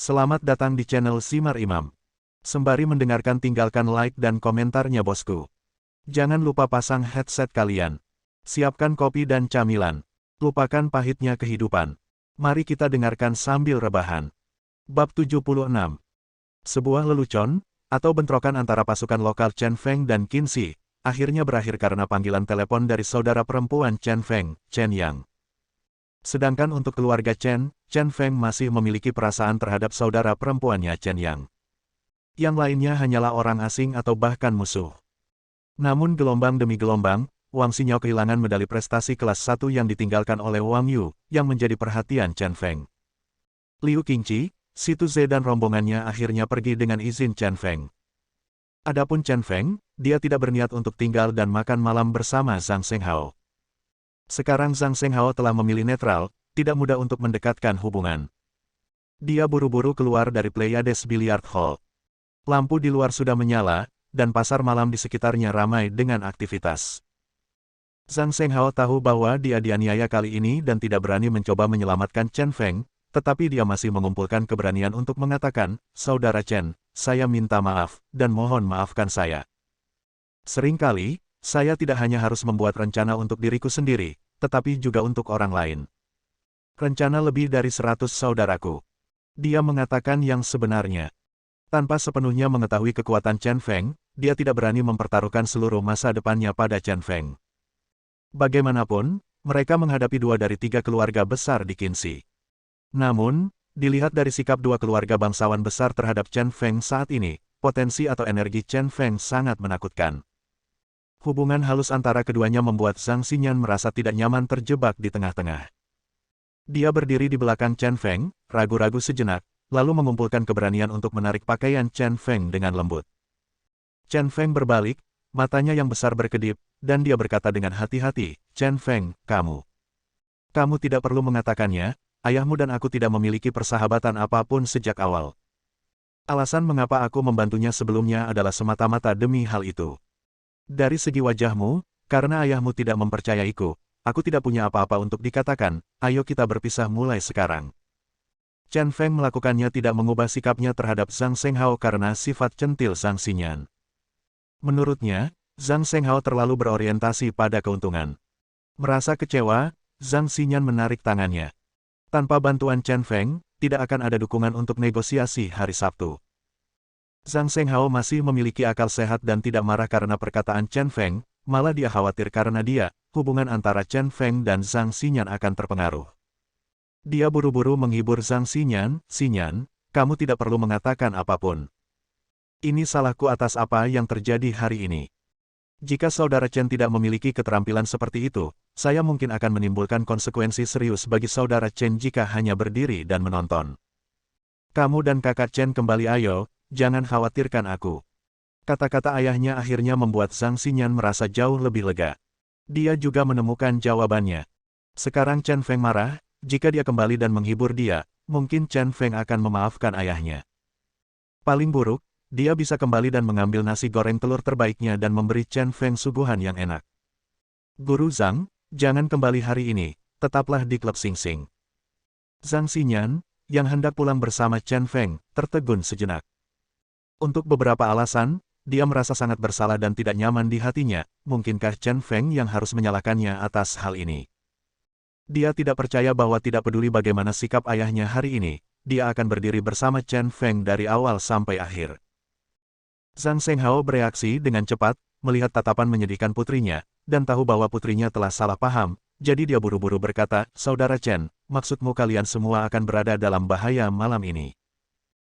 Selamat datang di channel Simar Imam. Sembari mendengarkan tinggalkan like dan komentarnya bosku. Jangan lupa pasang headset kalian. Siapkan kopi dan camilan. Lupakan pahitnya kehidupan. Mari kita dengarkan sambil rebahan. Bab 76. Sebuah lelucon, atau bentrokan antara pasukan lokal Chen Feng dan Qin Shi, akhirnya berakhir karena panggilan telepon dari saudara perempuan Chen Feng, Chen Yang. Sedangkan untuk keluarga Chen Feng masih memiliki perasaan terhadap saudara perempuannya Chen Yang. Yang lainnya hanyalah orang asing atau bahkan musuh. Namun gelombang demi gelombang, Wang Xinyao kehilangan medali prestasi kelas 1 yang ditinggalkan oleh Wang Yu, yang menjadi perhatian Chen Feng. Liu Qingqi, Si Tuze dan rombongannya akhirnya pergi dengan izin Chen Feng. Adapun Chen Feng, dia tidak berniat untuk tinggal dan makan malam bersama Zhang Shenghao. Sekarang Zhang Shenghao telah memilih netral, tidak mudah untuk mendekatkan hubungan. Dia buru-buru keluar dari Pleiades Billiard Hall. Lampu di luar sudah menyala, dan pasar malam di sekitarnya ramai dengan aktivitas. Zhang Shenghao tahu bahwa dia dianiaya kali ini dan tidak berani mencoba menyelamatkan Chen Feng, tetapi dia masih mengumpulkan keberanian untuk mengatakan, "Saudara Chen, saya minta maaf, dan mohon maafkan saya. Seringkali, saya tidak hanya harus membuat rencana untuk diriku sendiri, tetapi juga untuk orang lain. Rencana lebih dari 100 saudaraku." Dia mengatakan yang sebenarnya. Tanpa sepenuhnya mengetahui kekuatan Chen Feng, dia tidak berani mempertaruhkan seluruh masa depannya pada Chen Feng. Bagaimanapun, mereka menghadapi 2 dari 3 keluarga besar di Qin Shi. Namun, dilihat dari sikap 2 keluarga bangsawan besar terhadap Chen Feng saat ini, potensi atau energi Chen Feng sangat menakutkan. Hubungan halus antara keduanya membuat Zhang Xinyan merasa tidak nyaman terjebak di tengah-tengah. Dia berdiri di belakang Chen Feng, ragu-ragu sejenak, lalu mengumpulkan keberanian untuk menarik pakaian Chen Feng dengan lembut. Chen Feng berbalik, matanya yang besar berkedip, dan dia berkata dengan hati-hati, "Chen Feng, kamu tidak perlu mengatakannya, ayahmu dan aku tidak memiliki persahabatan apapun sejak awal. Alasan mengapa aku membantunya sebelumnya adalah semata-mata demi hal itu. Dari segi wajahmu, karena ayahmu tidak mempercayaiku, aku tidak punya apa-apa untuk dikatakan, ayo kita berpisah mulai sekarang." Chen Feng melakukannya tidak mengubah sikapnya terhadap Zhang Shenghao karena sifat centil Zhang Xinyan. Menurutnya, Zhang Shenghao terlalu berorientasi pada keuntungan. Merasa kecewa, Zhang Xinyan menarik tangannya. Tanpa bantuan Chen Feng, tidak akan ada dukungan untuk negosiasi hari Sabtu. Zhang Shenghao masih memiliki akal sehat dan tidak marah karena perkataan Chen Feng, malah dia khawatir karena hubungan antara Chen Feng dan Zhang Xinyan akan terpengaruh. Dia buru-buru menghibur Zhang Xinyan, "Xinyan, kamu tidak perlu mengatakan apapun. Ini salahku atas apa yang terjadi hari ini. Jika saudara Chen tidak memiliki keterampilan seperti itu, saya mungkin akan menimbulkan konsekuensi serius bagi saudara Chen jika hanya berdiri dan menonton. Kamu dan kakak Chen kembali ayo, jangan khawatirkan aku." Kata-kata ayahnya akhirnya membuat Zhang Xinyan merasa jauh lebih lega. Dia juga menemukan jawabannya. Sekarang Chen Feng marah, jika dia kembali dan menghibur dia, mungkin Chen Feng akan memaafkan ayahnya. Paling buruk, dia bisa kembali dan mengambil nasi goreng telur terbaiknya dan memberi Chen Feng suguhan yang enak. "Guru Zhang, jangan kembali hari ini, tetaplah di klub Sing Sing." Zhang Xinyan, yang hendak pulang bersama Chen Feng, tertegun sejenak. Untuk beberapa alasan, dia merasa sangat bersalah dan tidak nyaman di hatinya, mungkinkah Chen Feng yang harus menyalahkannya atas hal ini. Dia tidak percaya bahwa tidak peduli bagaimana sikap ayahnya hari ini, dia akan berdiri bersama Chen Feng dari awal sampai akhir. Zhang Shenghao bereaksi dengan cepat, melihat tatapan menyedihkan putrinya, dan tahu bahwa putrinya telah salah paham, jadi dia buru-buru berkata, "Saudara Chen, maksudmu kalian semua akan berada dalam bahaya malam ini."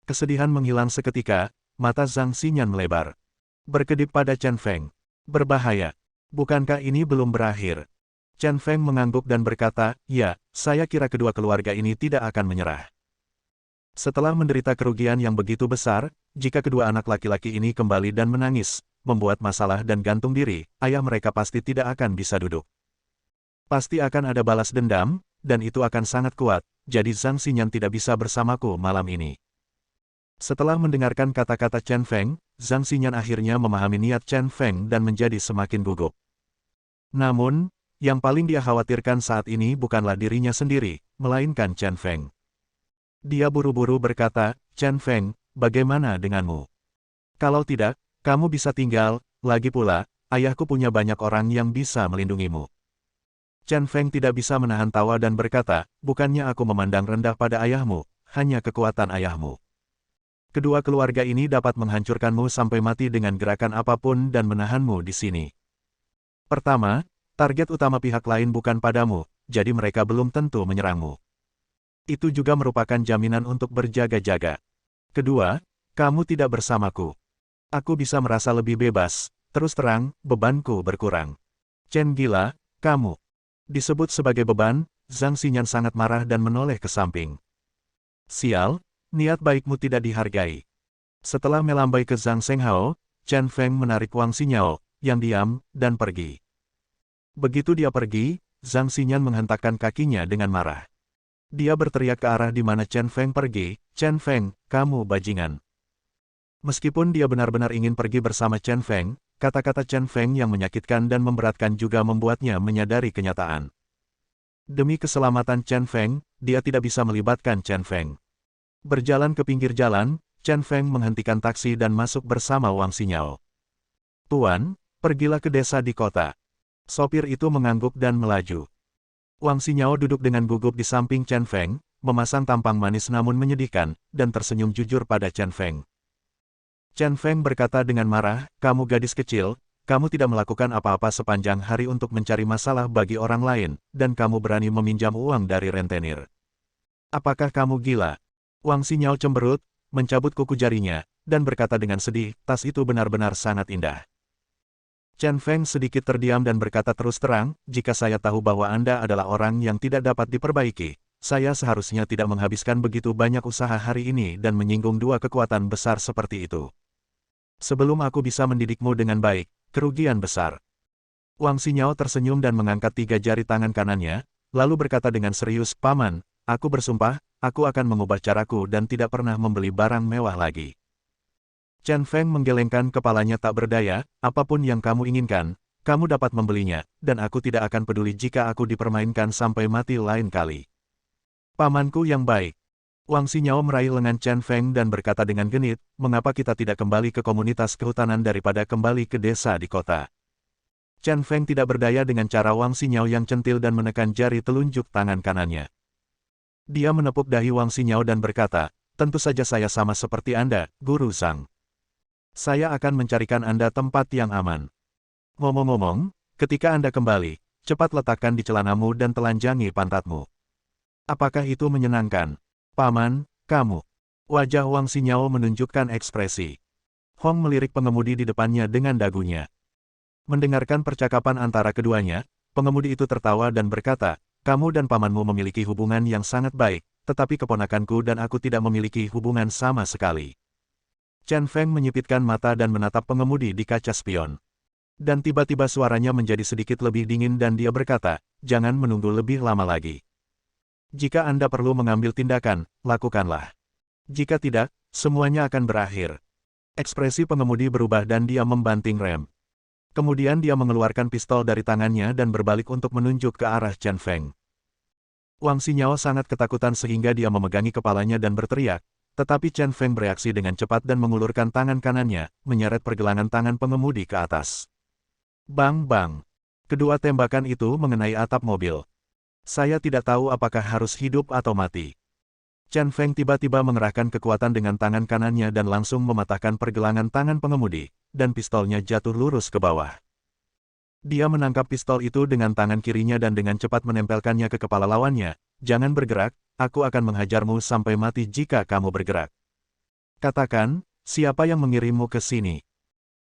Kesedihan menghilang seketika, mata Zhang Xinyan melebar. Berkedip pada Chen Feng. "Berbahaya. Bukankah ini belum berakhir?" Chen Feng mengangguk dan berkata, "Ya, saya kira kedua keluarga ini tidak akan menyerah. Setelah menderita kerugian yang begitu besar, jika kedua anak laki-laki ini kembali dan menangis, membuat masalah dan gantung diri, ayah mereka pasti tidak akan bisa duduk. Pasti akan ada balas dendam, dan itu akan sangat kuat, jadi Zhang Xinyan tidak bisa bersamaku malam ini." Setelah mendengarkan kata-kata Chen Feng, Zhang Xinyan akhirnya memahami niat Chen Feng dan menjadi semakin gugup. Namun, yang paling dia khawatirkan saat ini bukanlah dirinya sendiri, melainkan Chen Feng. Dia buru-buru berkata, Chen Feng, bagaimana denganmu? Kalau tidak, kamu bisa tinggal, lagi pula, ayahku punya banyak orang yang bisa melindungimu. Chen Feng tidak bisa menahan tawa dan berkata, bukannya aku memandang rendah pada ayahmu, hanya kekuatan ayahmu. Kedua keluarga ini dapat menghancurkanmu sampai mati dengan gerakan apapun dan menahanmu di sini. Pertama, target utama pihak lain bukan padamu, jadi mereka belum tentu menyerangmu. Itu juga merupakan jaminan untuk berjaga-jaga. Kedua, kamu tidak bersamaku. Aku bisa merasa lebih bebas, terus terang, bebanku berkurang. Chen gila, kamu. Disebut sebagai beban, Zhang Xinyan sangat marah dan menoleh ke samping. Sial, niat baikmu tidak dihargai. Setelah melambai ke Zhang Shenghao, Chen Feng menarik Wang Xinyao, yang diam, dan pergi. Begitu dia pergi, Zhang Xinyan menghentakkan kakinya dengan marah. Dia berteriak ke arah di mana Chen Feng pergi, Chen Feng, kamu bajingan. Meskipun dia benar-benar ingin pergi bersama Chen Feng, kata-kata Chen Feng yang menyakitkan dan memberatkan juga membuatnya menyadari kenyataan. Demi keselamatan Chen Feng, dia tidak bisa melibatkan Chen Feng. Berjalan ke pinggir jalan, Chen Feng menghentikan taksi dan masuk bersama Wang Xinyao. Tuan, pergilah ke desa di kota. Sopir itu mengangguk dan melaju. Wang Xinyao duduk dengan gugup di samping Chen Feng, memasang tampang manis namun menyedihkan, dan tersenyum jujur pada Chen Feng. Chen Feng berkata dengan marah, kamu gadis kecil, kamu tidak melakukan apa-apa sepanjang hari untuk mencari masalah bagi orang lain, dan kamu berani meminjam uang dari rentenir. Apakah kamu gila? Wang Xinyao cemberut, mencabut kuku jarinya, dan berkata dengan sedih, tas itu benar-benar sangat indah. Chen Feng sedikit terdiam dan berkata terus terang, jika saya tahu bahwa Anda adalah orang yang tidak dapat diperbaiki, saya seharusnya tidak menghabiskan begitu banyak usaha hari ini dan menyinggung dua kekuatan besar seperti itu. Sebelum aku bisa mendidikmu dengan baik, kerugian besar. Wang Xinyao tersenyum dan mengangkat 3 jari tangan kanannya, lalu berkata dengan serius, Paman, aku bersumpah, aku akan mengubah caraku dan tidak pernah membeli barang mewah lagi. Chen Feng menggelengkan kepalanya tak berdaya, apapun yang kamu inginkan, kamu dapat membelinya, dan aku tidak akan peduli jika aku dipermainkan sampai mati lain kali. Pamanku yang baik. Wang Xinyao meraih lengan Chen Feng dan berkata dengan genit, mengapa kita tidak kembali ke komunitas kehutanan daripada kembali ke desa di kota. Chen Feng tidak berdaya dengan cara Wang Xinyao yang centil dan menekan jari telunjuk tangan kanannya. Dia menepuk dahi Wang Xinyao dan berkata, tentu saja saya sama seperti Anda, Guru Zhang. Saya akan mencarikan Anda tempat yang aman. Ngomong-ngomong, ketika Anda kembali, cepat letakkan di celanamu dan telanjangi pantatmu. Apakah itu menyenangkan? Paman, kamu. Wajah Wang Xinyao menunjukkan ekspresi. Hong melirik pengemudi di depannya dengan dagunya. Mendengarkan percakapan antara keduanya, pengemudi itu tertawa dan berkata, kamu dan pamanmu memiliki hubungan yang sangat baik, tetapi keponakanku dan aku tidak memiliki hubungan sama sekali. Chen Feng menyipitkan mata dan menatap pengemudi di kaca spion. Dan tiba-tiba suaranya menjadi sedikit lebih dingin dan dia berkata, jangan menunggu lebih lama lagi. Jika Anda perlu mengambil tindakan, lakukanlah. Jika tidak, semuanya akan berakhir. Ekspresi pengemudi berubah dan dia membanting rem. Kemudian dia mengeluarkan pistol dari tangannya dan berbalik untuk menunjuk ke arah Chen Feng. Wang Xinyao sangat ketakutan sehingga dia memegangi kepalanya dan berteriak, tetapi Chen Feng bereaksi dengan cepat dan mengulurkan tangan kanannya, menyeret pergelangan tangan pengemudi ke atas. Bang-bang. Kedua tembakan itu mengenai atap mobil. Saya tidak tahu apakah harus hidup atau mati. Chen Feng tiba-tiba mengerahkan kekuatan dengan tangan kanannya dan langsung mematahkan pergelangan tangan pengemudi, dan pistolnya jatuh lurus ke bawah. Dia menangkap pistol itu dengan tangan kirinya dan dengan cepat menempelkannya ke kepala lawannya. Jangan bergerak, aku akan menghajarmu sampai mati jika kamu bergerak. Katakan, siapa yang mengirimmu ke sini?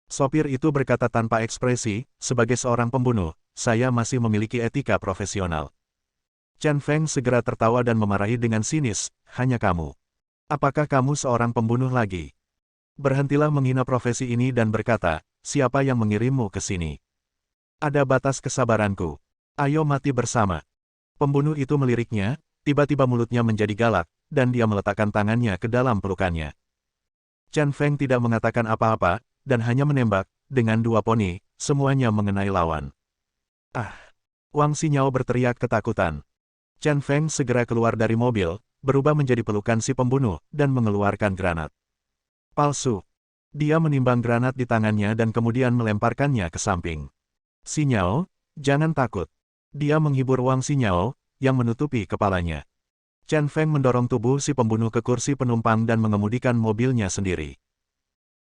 Sopir itu berkata tanpa ekspresi, sebagai seorang pembunuh, saya masih memiliki etika profesional. Chen Feng segera tertawa dan memarahi dengan sinis, hanya kamu. Apakah kamu seorang pembunuh lagi? Berhentilah menghina profesi ini dan berkata, siapa yang mengirimmu ke sini? Ada batas kesabaranku. Ayo mati bersama. Pembunuh itu meliriknya, tiba-tiba mulutnya menjadi galak, dan dia meletakkan tangannya ke dalam pelukannya. Chen Feng tidak mengatakan apa-apa, dan hanya menembak, dengan 2 poni, semuanya mengenai lawan. Ah! Wang Xinyao berteriak ketakutan. Chen Feng segera keluar dari mobil, berubah menjadi pelukan si pembunuh, dan mengeluarkan granat. Palsu. Dia menimbang granat di tangannya dan kemudian melemparkannya ke samping. Xinyao, jangan takut. Dia menghibur Wang Xinyao, yang menutupi kepalanya. Chen Feng mendorong tubuh si pembunuh ke kursi penumpang dan mengemudikan mobilnya sendiri.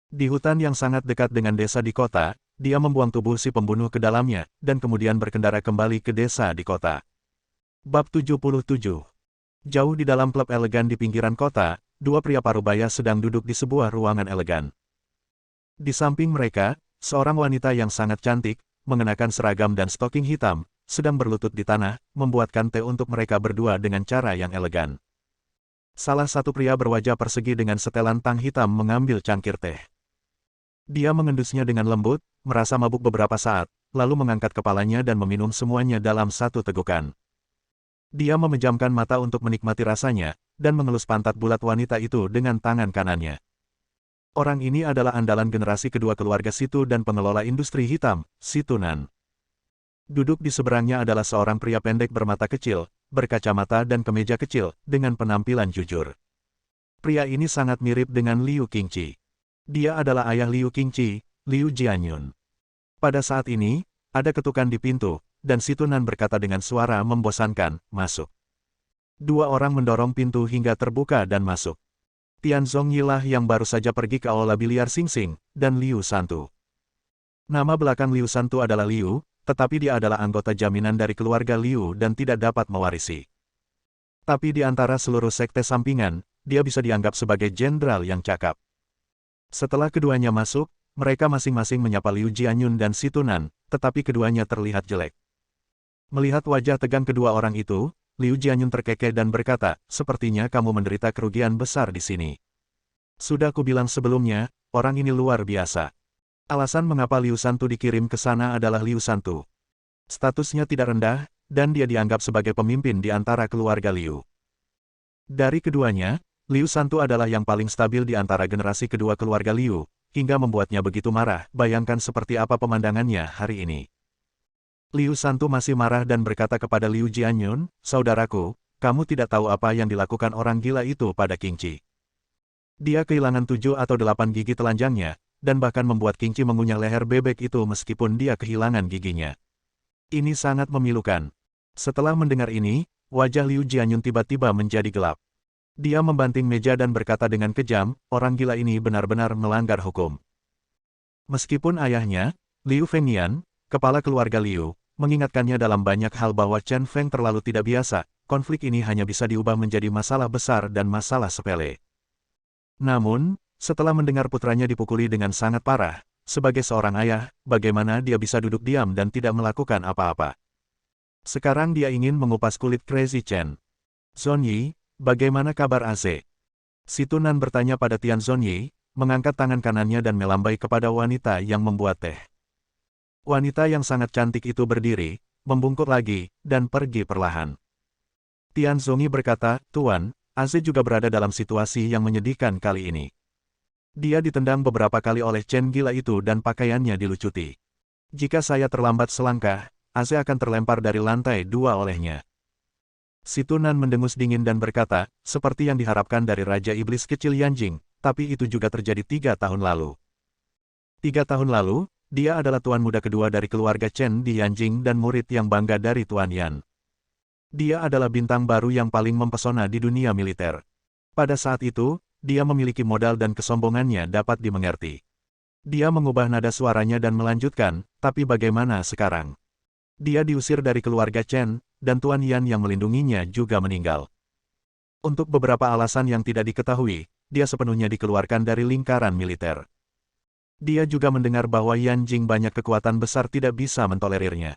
Di hutan yang sangat dekat dengan desa di kota, dia membuang tubuh si pembunuh ke dalamnya, dan kemudian berkendara kembali ke desa di kota. Bab 77. Jauh di dalam klub elegan di pinggiran kota, dua pria parubaya sedang duduk di sebuah ruangan elegan. Di samping mereka, seorang wanita yang sangat cantik, mengenakan seragam dan stoking hitam, sedang berlutut di tanah, membuatkan teh untuk mereka berdua dengan cara yang elegan. Salah satu pria berwajah persegi dengan setelan tang hitam mengambil cangkir teh. Dia mengendusnya dengan lembut, merasa mabuk beberapa saat, lalu mengangkat kepalanya dan meminum semuanya dalam satu tegukan. Dia memejamkan mata untuk menikmati rasanya, dan mengelus pantat bulat wanita itu dengan tangan kanannya. Orang ini adalah andalan generasi kedua keluarga Situ dan pengelola industri hitam, Situnan. Duduk di seberangnya adalah seorang pria pendek bermata kecil, berkacamata dan kemeja kecil, dengan penampilan jujur. Pria ini sangat mirip dengan Liu Qingqi. Dia adalah ayah Liu Qingqi, Liu Jianyun. Pada saat ini, ada ketukan di pintu, dan Situnan berkata dengan suara membosankan, "Masuk." Dua orang mendorong pintu hingga terbuka dan masuk. Tian Zongyi lah yang baru saja pergi ke aula biliar Sing Sing, dan Liu Santu. Nama belakang Liu Santu adalah Liu, tetapi dia adalah anggota jaminan dari keluarga Liu dan tidak dapat mewarisi. Tapi di antara seluruh sekte sampingan, dia bisa dianggap sebagai jenderal yang cakap. Setelah keduanya masuk, mereka masing-masing menyapa Liu Jianyun dan Situnan, tetapi keduanya terlihat jelek. Melihat wajah tegang kedua orang itu, Liu Jianyun terkekeh dan berkata, "Sepertinya kamu menderita kerugian besar di sini. Sudah kubilang sebelumnya, orang ini luar biasa." Alasan mengapa Liu Santu dikirim ke sana adalah Liu Santu. Statusnya tidak rendah, dan dia dianggap sebagai pemimpin di antara keluarga Liu. Dari keduanya, Liu Santu adalah yang paling stabil di antara generasi kedua keluarga Liu, hingga membuatnya begitu marah. Bayangkan seperti apa pemandangannya hari ini. Liu Santu masih marah dan berkata kepada Liu Jianyun, "Saudaraku, kamu tidak tahu apa yang dilakukan orang gila itu pada Qingqi. Dia kehilangan 7 atau 8 gigi telanjangnya, dan bahkan membuat Qingqi mengunyah leher bebek itu meskipun dia kehilangan giginya. Ini sangat memilukan." Setelah mendengar ini, wajah Liu Jianyun tiba-tiba menjadi gelap. Dia membanting meja dan berkata dengan kejam, "Orang gila ini benar-benar melanggar hukum." Meskipun ayahnya, Liu Fengyan, kepala keluarga Liu, mengingatkannya dalam banyak hal bahwa Chen Feng terlalu tidak biasa, konflik ini hanya bisa diubah menjadi masalah besar dan masalah sepele. Namun, setelah mendengar putranya dipukuli dengan sangat parah, sebagai seorang ayah, bagaimana dia bisa duduk diam dan tidak melakukan apa-apa? Sekarang dia ingin mengupas kulit Crazy Chen. "Zonyi, bagaimana kabar AC?" Situnan bertanya pada Tian Zonyi, mengangkat tangan kanannya dan melambai kepada wanita yang membuat teh. Wanita yang sangat cantik itu berdiri, membungkuk lagi, dan pergi perlahan. Tian Zonyi berkata, "Tuan, Aze juga berada dalam situasi yang menyedihkan kali ini. Dia ditendang beberapa kali oleh Chen gila itu dan pakaiannya dilucuti. Jika saya terlambat selangkah, Aze akan terlempar dari lantai 2 olehnya." Situnan mendengus dingin dan berkata, "Seperti yang diharapkan dari Raja Iblis Kecil Yanjing, tapi itu juga terjadi 3 tahun lalu. 3 tahun lalu, dia adalah tuan muda kedua dari keluarga Chen di Yanjing dan murid yang bangga dari Tuan Yan. Dia adalah bintang baru yang paling mempesona di dunia militer. Pada saat itu, dia memiliki modal dan kesombongannya dapat dimengerti." Dia mengubah nada suaranya dan melanjutkan, "Tapi bagaimana sekarang? Dia diusir dari keluarga Chen, dan Tuan Yan yang melindunginya juga meninggal. Untuk beberapa alasan yang tidak diketahui, dia sepenuhnya dikeluarkan dari lingkaran militer. Dia juga mendengar bahwa Yan Jing banyak kekuatan besar tidak bisa mentolerirnya.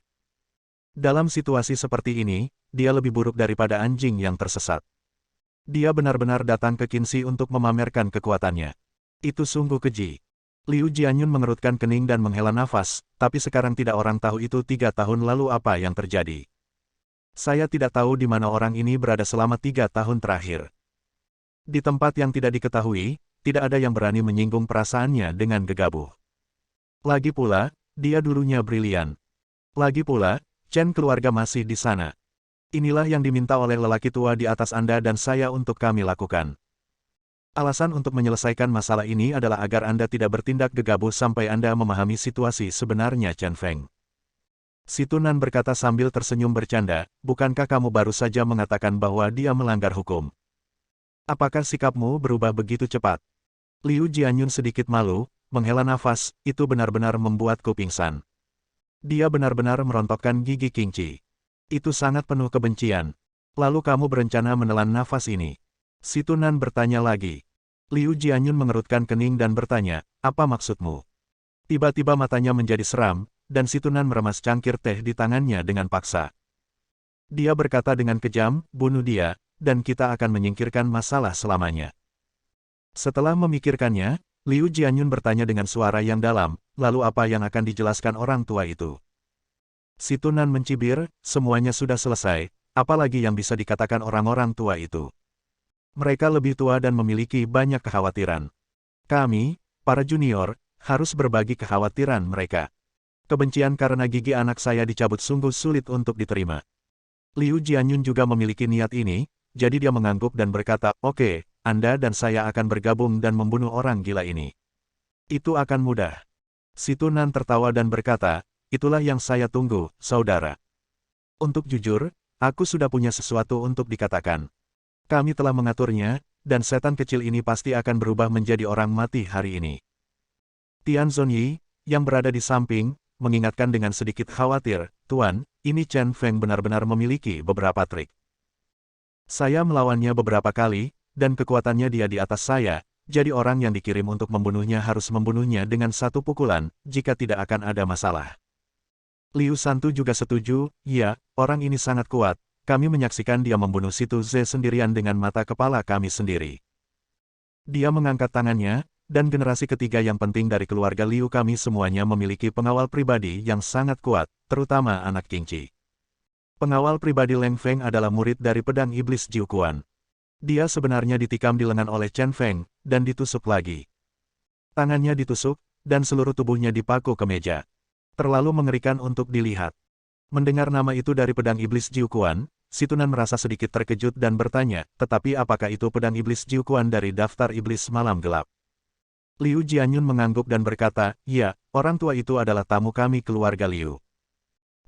Dalam situasi seperti ini, dia lebih buruk daripada anjing yang tersesat. Dia benar-benar datang ke Qinzi untuk memamerkan kekuatannya. Itu sungguh keji." Liu Jianyun mengerutkan kening dan menghela nafas, "Tapi sekarang tidak orang tahu itu 3 tahun lalu apa yang terjadi. Saya tidak tahu di mana orang ini berada selama 3 tahun terakhir. Di tempat yang tidak diketahui, tidak ada yang berani menyinggung perasaannya dengan gegabah. Lagi pula, dia dulunya brilian. Lagi pula, Chen keluarga masih di sana. Inilah yang diminta oleh lelaki tua di atas Anda dan saya untuk kami lakukan. Alasan untuk menyelesaikan masalah ini adalah agar Anda tidak bertindak gegabah sampai Anda memahami situasi sebenarnya Chen Feng. Si Tunan berkata sambil tersenyum bercanda, bukankah kamu baru saja mengatakan bahwa dia melanggar hukum? Apakah sikapmu berubah begitu cepat? Liu Jianyun sedikit malu, menghela nafas, itu benar-benar membuatku pingsan. Dia benar-benar merontokkan gigi Qingqi. Itu sangat penuh kebencian. Lalu kamu berencana menelan nafas ini? Si Tunan bertanya lagi. Liu Jianyun mengerutkan kening dan bertanya, apa maksudmu? Tiba-tiba matanya menjadi seram, dan si Tunan meremas cangkir teh di tangannya dengan paksa. Dia berkata dengan kejam, bunuh dia, dan kita akan menyingkirkan masalah selamanya. Setelah memikirkannya, Liu Jianyun bertanya dengan suara yang dalam, lalu apa yang akan dijelaskan orang tua itu? Si Tunan mencibir, semuanya sudah selesai, apalagi yang bisa dikatakan orang-orang tua itu. Mereka lebih tua dan memiliki banyak kekhawatiran. Kami, para junior, harus berbagi kekhawatiran mereka. Kebencian karena gigi anak saya dicabut sungguh sulit untuk diterima. Liu Jianyun juga memiliki niat ini, jadi dia mengangguk dan berkata, oke, Anda dan saya akan bergabung dan membunuh orang gila ini. Itu akan mudah. Si Tunan tertawa dan berkata, itulah yang saya tunggu, saudara. Untuk jujur, aku sudah punya sesuatu untuk dikatakan. Kami telah mengaturnya, dan setan kecil ini pasti akan berubah menjadi orang mati hari ini. Tian Zhongyi, yang berada di samping, mengingatkan dengan sedikit khawatir, Tuan, ini Chen Feng benar-benar memiliki beberapa trik. Saya melawannya beberapa kali, dan kekuatannya dia di atas saya, jadi orang yang dikirim untuk membunuhnya harus membunuhnya dengan satu pukulan, jika tidak akan ada masalah. Liu Santu juga setuju, ya, orang ini sangat kuat. Kami menyaksikan dia membunuh Situ Ze sendirian dengan mata kepala kami sendiri. Dia mengangkat tangannya, dan generasi ketiga yang penting dari keluarga Liu kami semuanya memiliki pengawal pribadi yang sangat kuat, terutama anak Qingqi. Pengawal pribadi Leng Feng adalah murid dari pedang iblis Jiu Quan. Dia sebenarnya ditikam di lengan oleh Chen Feng, dan ditusuk lagi. Tangannya ditusuk, dan seluruh tubuhnya dipaku ke meja. Terlalu mengerikan untuk dilihat. Mendengar nama itu dari pedang iblis Jiu Quan, Si Tunan merasa sedikit terkejut dan bertanya, tetapi apakah itu pedang iblis Jiu Quan dari daftar iblis malam gelap? Liu Jianyun mengangguk dan berkata, ya, orang tua itu adalah tamu kami keluarga Liu.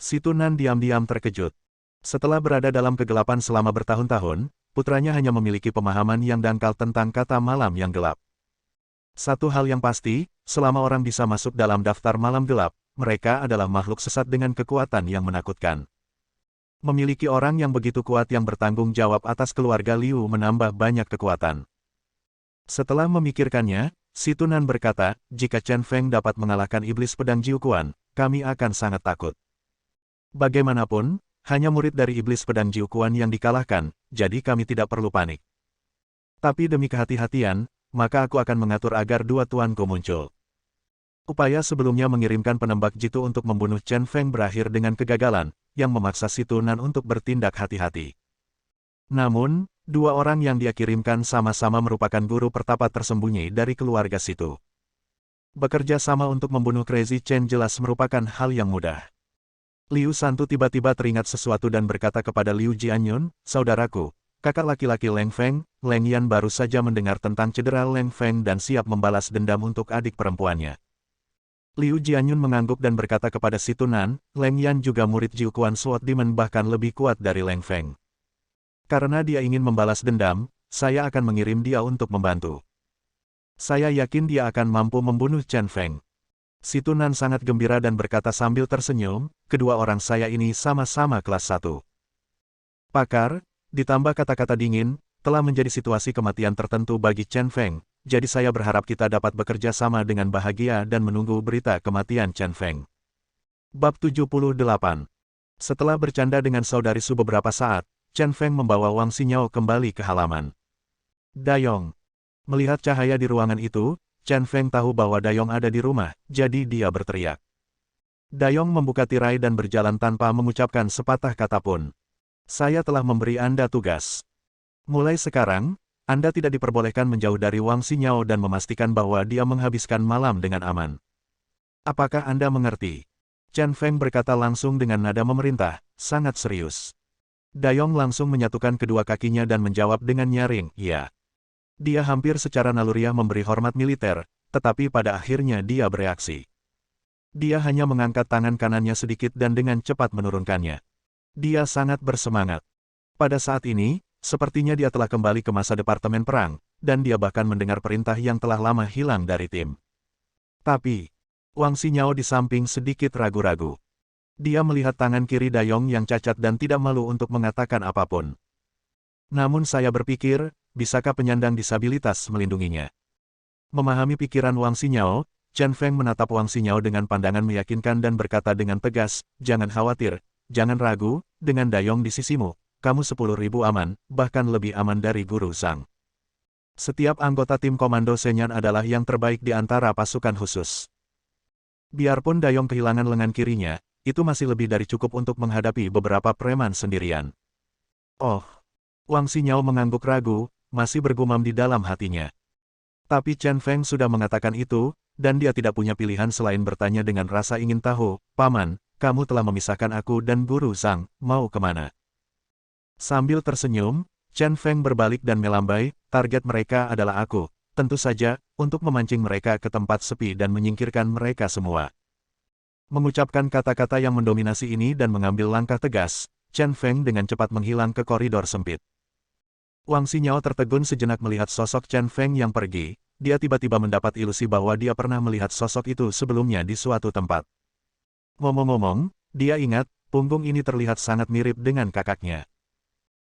Si Tunan diam-diam terkejut. Setelah berada dalam kegelapan selama bertahun-tahun, putranya hanya memiliki pemahaman yang dangkal tentang kata malam yang gelap. Satu hal yang pasti, selama orang bisa masuk dalam daftar malam gelap, mereka adalah makhluk sesat dengan kekuatan yang menakutkan. Memiliki orang yang begitu kuat yang bertanggung jawab atas keluarga Liu menambah banyak kekuatan. Setelah memikirkannya, Si Tunan berkata, jika Chen Feng dapat mengalahkan iblis pedang Jiu Quan, kami akan sangat takut. Bagaimanapun, hanya murid dari iblis pedang Jiu Quan yang dikalahkan, jadi kami tidak perlu panik. Tapi demi kehati-hatian, maka aku akan mengatur agar dua tuanku muncul. Upaya sebelumnya mengirimkan penembak jitu untuk membunuh Chen Feng berakhir dengan kegagalan, yang memaksa Si Tunan untuk bertindak hati-hati. Namun, dua orang yang dia kirimkan sama-sama merupakan guru pertapa tersembunyi dari keluarga Situ. Bekerja sama untuk membunuh Crazy Chen jelas merupakan hal yang mudah. Liu Santu tiba-tiba teringat sesuatu dan berkata kepada Liu Jianyun, saudaraku, kakak laki-laki Leng Feng, Leng Yan baru saja mendengar tentang cedera Leng Feng dan siap membalas dendam untuk adik perempuannya. Liu Jianyun mengangguk dan berkata kepada Si Tunan, Leng Yan juga murid Jiu Quan Sword Demon bahkan lebih kuat dari Leng Feng. Karena dia ingin membalas dendam, saya akan mengirim dia untuk membantu. Saya yakin dia akan mampu membunuh Chen Feng. Si Tunan sangat gembira dan berkata sambil tersenyum, kedua orang saya ini sama-sama kelas 1. Pakar, ditambah kata-kata dingin, telah menjadi situasi kematian tertentu bagi Chen Feng. Jadi saya berharap kita dapat bekerja sama dengan bahagia dan menunggu berita kematian Chen Feng. Bab 78. Setelah bercanda dengan saudari Su beberapa saat, Chen Feng membawa Wang Xinyao kembali ke halaman. Dayong. Melihat cahaya di ruangan itu, Chen Feng tahu bahwa Dayong ada di rumah, jadi dia berteriak. Dayong membuka tirai dan berjalan tanpa mengucapkan sepatah kata pun. Saya telah memberi Anda tugas. Mulai sekarang, Anda tidak diperbolehkan menjauh dari Wang Xinyao dan memastikan bahwa dia menghabiskan malam dengan aman. Apakah Anda mengerti? Chen Feng berkata langsung dengan nada memerintah, sangat serius. Dayong langsung menyatukan kedua kakinya dan menjawab dengan nyaring, "Iya." Dia hampir secara naluriah memberi hormat militer, tetapi pada akhirnya dia bereaksi. Dia hanya mengangkat tangan kanannya sedikit dan dengan cepat menurunkannya. Dia sangat bersemangat. Pada saat ini, sepertinya dia telah kembali ke masa Departemen Perang, dan dia bahkan mendengar perintah yang telah lama hilang dari tim. Tapi, Wang Xinyao di samping sedikit ragu-ragu. Dia melihat tangan kiri Dayong yang cacat dan tidak malu untuk mengatakan apapun. Namun saya berpikir, bisakah penyandang disabilitas melindunginya? Memahami pikiran Wang Xinyao, Chen Feng menatap Wang Xinyao dengan pandangan meyakinkan dan berkata dengan tegas, "Jangan khawatir, jangan ragu, dengan Dayong di sisimu, kamu 10.000 aman, bahkan lebih aman dari Guru Zhang. Setiap anggota tim komando Senyan adalah yang terbaik di antara pasukan khusus. Biarpun Dayong kehilangan lengan kirinya, itu masih lebih dari cukup untuk menghadapi beberapa preman sendirian." Oh, Wang Xinyao mengangguk ragu, masih bergumam di dalam hatinya. Tapi Chen Feng sudah mengatakan itu, dan dia tidak punya pilihan selain bertanya dengan rasa ingin tahu, "Paman, kamu telah memisahkan aku dan Guru Zhang, mau kemana?" Sambil tersenyum, Chen Feng berbalik dan melambai, "Target mereka adalah aku, tentu saja, untuk memancing mereka ke tempat sepi dan menyingkirkan mereka semua." Mengucapkan kata-kata yang mendominasi ini dan mengambil langkah tegas, Chen Feng dengan cepat menghilang ke koridor sempit. Wang Xinyao tertegun sejenak melihat sosok Chen Feng yang pergi, dia tiba-tiba mendapat ilusi bahwa dia pernah melihat sosok itu sebelumnya di suatu tempat. Ngomong-ngomong, dia ingat, punggung ini terlihat sangat mirip dengan kakaknya.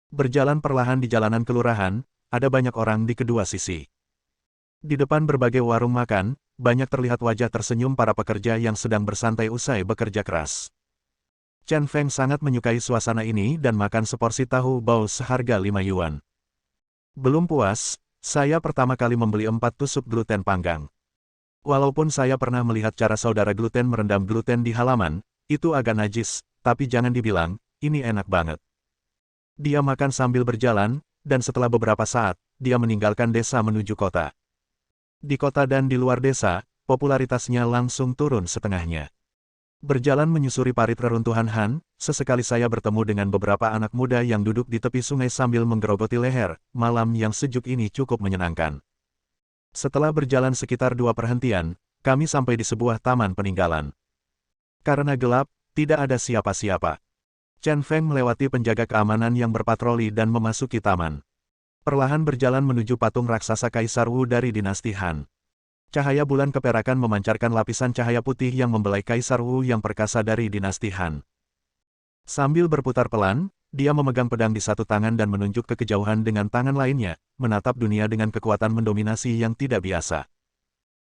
Berjalan perlahan di jalanan kelurahan, ada banyak orang di kedua sisi. Di depan berbagai warung makan, banyak terlihat wajah tersenyum para pekerja yang sedang bersantai usai bekerja keras. Chen Feng sangat menyukai suasana ini dan makan seporsi tahu bau seharga 5 yuan. Belum puas, saya pertama kali membeli 4 tusuk gluten panggang. Walaupun saya pernah melihat cara saudara gluten merendam gluten di halaman, itu agak najis, tapi jangan dibilang, ini enak banget. Dia makan sambil berjalan, dan setelah beberapa saat, dia meninggalkan desa menuju kota. Di kota dan di luar desa, popularitasnya langsung turun setengahnya. Berjalan menyusuri parit reruntuhan Han, sesekali saya bertemu dengan beberapa anak muda yang duduk di tepi sungai sambil menggerogoti leher. Malam yang sejuk ini cukup menyenangkan. Setelah berjalan sekitar 2 perhentian, kami sampai di sebuah taman peninggalan. Karena gelap, tidak ada siapa-siapa. Chen Feng melewati penjaga keamanan yang berpatroli dan memasuki taman. Perlahan berjalan menuju patung raksasa Kaisar Wu dari dinasti Han. Cahaya bulan keperakan memancarkan lapisan cahaya putih yang membelai Kaisar Wu yang perkasa dari dinasti Han. Sambil berputar pelan, dia memegang pedang di satu tangan dan menunjuk ke kejauhan dengan tangan lainnya, menatap dunia dengan kekuatan mendominasi yang tidak biasa.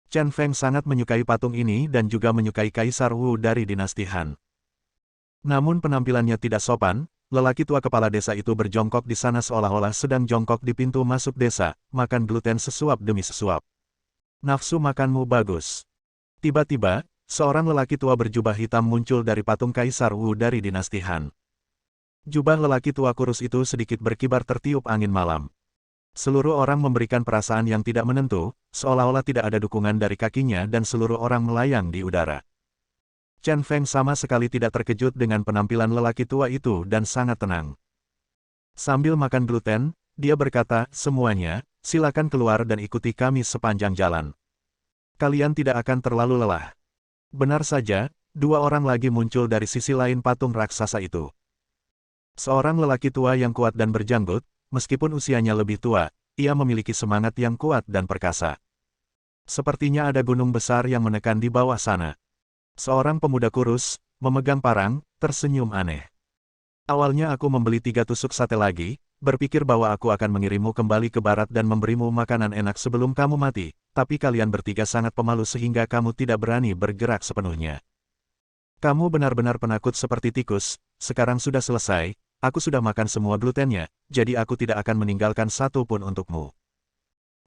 Chen Feng sangat menyukai patung ini dan juga menyukai Kaisar Wu dari dinasti Han. Namun penampilannya tidak sopan, lelaki tua kepala desa itu berjongkok di sana seolah-olah sedang jongkok di pintu masuk desa, makan gluten sesuap demi sesuap. "Nafsu makanmu bagus." Tiba-tiba, seorang lelaki tua berjubah hitam muncul dari patung Kaisar Wu dari dinasti Han. Jubah lelaki tua kurus itu sedikit berkibar tertiup angin malam. Seluruh orang memberikan perasaan yang tidak menentu, seolah-olah tidak ada dukungan dari kakinya dan seluruh orang melayang di udara. Chen Feng sama sekali tidak terkejut dengan penampilan lelaki tua itu dan sangat tenang. Sambil makan gluten, dia berkata, "Semuanya, silakan keluar dan ikuti kami sepanjang jalan. Kalian tidak akan terlalu lelah." Benar saja, 2 orang lagi muncul dari sisi lain patung raksasa itu. Seorang lelaki tua yang kuat dan berjanggut, meskipun usianya lebih tua, ia memiliki semangat yang kuat dan perkasa. Sepertinya ada gunung besar yang menekan di bawah sana. Seorang pemuda kurus, memegang parang, tersenyum aneh. "Awalnya aku membeli 3 tusuk sate lagi, berpikir bahwa aku akan mengirimmu kembali ke barat dan memberimu makanan enak sebelum kamu mati, tapi kalian bertiga sangat pemalu sehingga kamu tidak berani bergerak sepenuhnya. Kamu benar-benar penakut seperti tikus, sekarang sudah selesai, aku sudah makan semua glutennya, jadi aku tidak akan meninggalkan satu pun untukmu."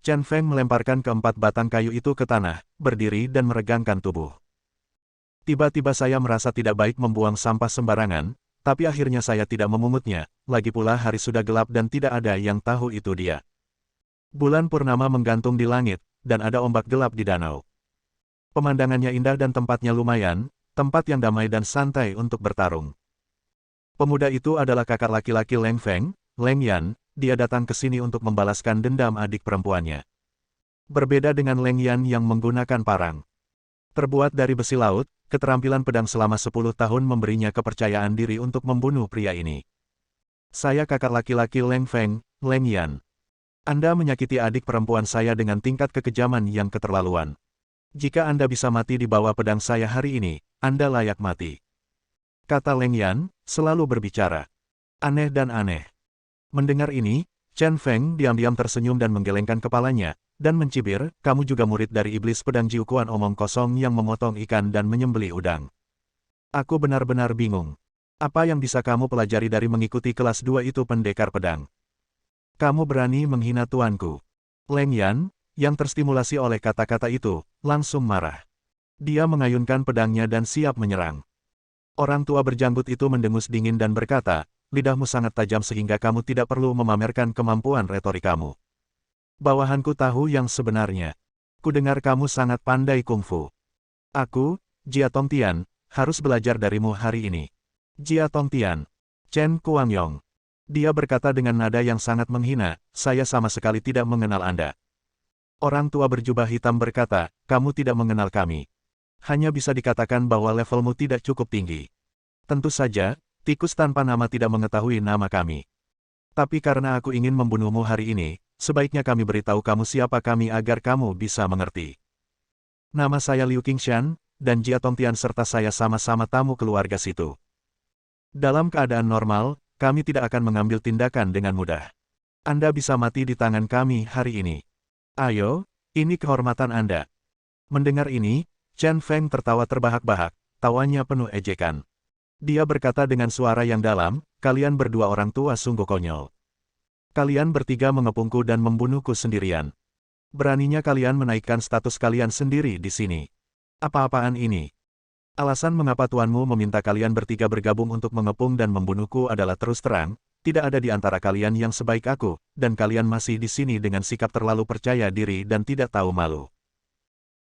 Chen Feng melemparkan keempat batang kayu itu ke tanah, berdiri dan meregangkan tubuh. "Tiba-tiba saya merasa tidak baik membuang sampah sembarangan, tapi akhirnya saya tidak memungutnya, lagi pula hari sudah gelap dan tidak ada yang tahu itu dia. Bulan purnama menggantung di langit, dan ada ombak gelap di danau. Pemandangannya indah dan tempatnya lumayan, tempat yang damai dan santai untuk bertarung." Pemuda itu adalah kakak laki-laki Leng Feng, Leng Yan, dia datang ke sini untuk membalaskan dendam adik perempuannya. Berbeda dengan Leng Yan yang menggunakan parang. Terbuat dari besi laut, keterampilan pedang selama 10 tahun memberinya kepercayaan diri untuk membunuh pria ini. Saya kakak laki-laki Leng Feng, Leng Yan. Anda menyakiti adik perempuan saya dengan tingkat kekejaman yang keterlaluan. Jika Anda bisa mati di bawah pedang saya hari ini, Anda layak mati. Kata Leng Yan, selalu berbicara. Aneh dan aneh. Mendengar ini, Chen Feng diam-diam tersenyum dan menggelengkan kepalanya, dan mencibir, kamu juga murid dari iblis pedang Jiuquan omong kosong yang memotong ikan dan menyembelih udang. Aku benar-benar bingung. Apa yang bisa kamu pelajari dari mengikuti kelas 2 itu pendekar pedang? Kamu berani menghina tuanku. Leng Yan, yang terstimulasi oleh kata-kata itu, langsung marah. Dia mengayunkan pedangnya dan siap menyerang. Orang tua berjanggut itu mendengus dingin dan berkata, lidahmu sangat tajam sehingga kamu tidak perlu memamerkan kemampuan retorikamu. Bawahanku tahu yang sebenarnya. Kudengar kamu sangat pandai kungfu. Aku, Jia Tongtian, harus belajar darimu hari ini. Jia Tongtian. Chen Kuangyong. Dia berkata dengan nada yang sangat menghina, saya sama sekali tidak mengenal Anda. Orang tua berjubah hitam berkata, kamu tidak mengenal kami. Hanya bisa dikatakan bahwa levelmu tidak cukup tinggi. Tentu saja, tikus tanpa nama tidak mengetahui nama kami. Tapi karena aku ingin membunuhmu hari ini, sebaiknya kami beritahu kamu siapa kami agar kamu bisa mengerti. Nama saya Liu Qingshan, dan Jia Tongtian serta saya sama-sama tamu keluarga situ. Dalam keadaan normal, kami tidak akan mengambil tindakan dengan mudah. Anda bisa mati di tangan kami hari ini. Ayo, ini kehormatan Anda. Mendengar ini, Chen Feng tertawa terbahak-bahak, tawanya penuh ejekan. Dia berkata dengan suara yang dalam, kalian berdua orang tua sungguh konyol. Kalian bertiga mengepungku dan membunuhku sendirian. Beraninya kalian menaikkan status kalian sendiri di sini. Apa-apaan ini? Alasan mengapa tuanmu meminta kalian bertiga bergabung untuk mengepung dan membunuhku adalah terus terang, tidak ada di antara kalian yang sebaik aku, dan kalian masih di sini dengan sikap terlalu percaya diri dan tidak tahu malu.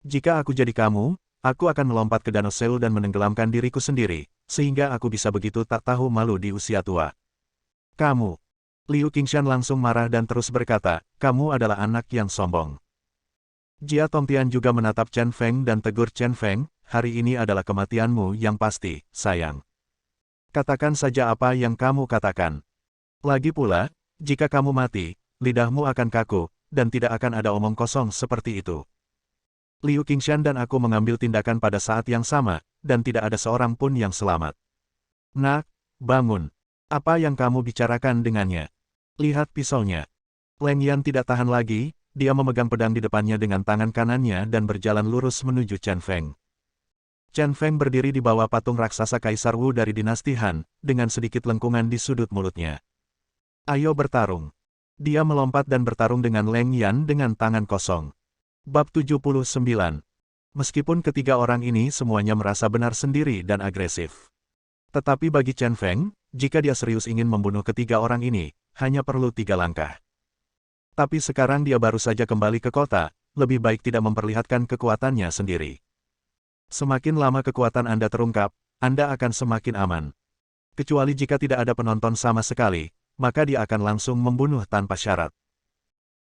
Jika aku jadi kamu, aku akan melompat ke Danau Seul dan menenggelamkan diriku sendiri, sehingga aku bisa begitu tak tahu malu di usia tua. Kamu. Liu Qingshan langsung marah dan terus berkata, kamu adalah anak yang sombong. Jia Tongtian juga menatap Chen Feng dan tegur Chen Feng, hari ini adalah kematianmu yang pasti, sayang. Katakan saja apa yang kamu katakan. Lagi pula, jika kamu mati, lidahmu akan kaku, dan tidak akan ada omong kosong seperti itu. Liu Qingshan dan aku mengambil tindakan pada saat yang sama, dan tidak ada seorang pun yang selamat. Nak, bangun. Apa yang kamu bicarakan dengannya? Lihat pisaunya. Leng Yan tidak tahan lagi, dia memegang pedang di depannya dengan tangan kanannya dan berjalan lurus menuju Chen Feng. Chen Feng berdiri di bawah patung raksasa Kaisar Wu dari dinasti Han, dengan sedikit lengkungan di sudut mulutnya. Ayo bertarung. Dia melompat dan bertarung dengan Leng Yan dengan tangan kosong. Bab 79. Meskipun ketiga orang ini semuanya merasa benar sendiri dan agresif. Tetapi bagi Chen Feng, jika dia serius ingin membunuh ketiga orang ini, hanya perlu 3 langkah. Tapi sekarang dia baru saja kembali ke kota, lebih baik tidak memperlihatkan kekuatannya sendiri. Semakin lama kekuatan Anda terungkap, Anda akan semakin aman. Kecuali jika tidak ada penonton sama sekali, maka dia akan langsung membunuh tanpa syarat.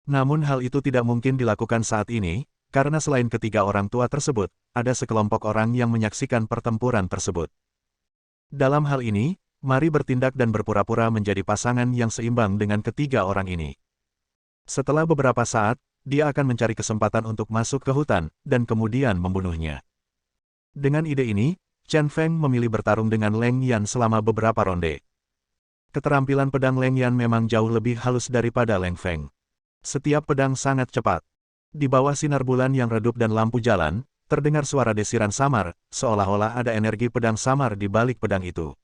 Namun hal itu tidak mungkin dilakukan saat ini, karena selain ketiga orang tua tersebut, ada sekelompok orang yang menyaksikan pertempuran tersebut. Dalam hal ini, mari bertindak dan berpura-pura menjadi pasangan yang seimbang dengan ketiga orang ini. Setelah beberapa saat, dia akan mencari kesempatan untuk masuk ke hutan, dan kemudian membunuhnya. Dengan ide ini, Chen Feng memilih bertarung dengan Leng Yan selama beberapa ronde. Keterampilan pedang Leng Yan memang jauh lebih halus daripada Leng Feng. Setiap pedang sangat cepat. Di bawah sinar bulan yang redup dan lampu jalan, terdengar suara desiran samar, seolah-olah ada energi pedang samar di balik pedang itu.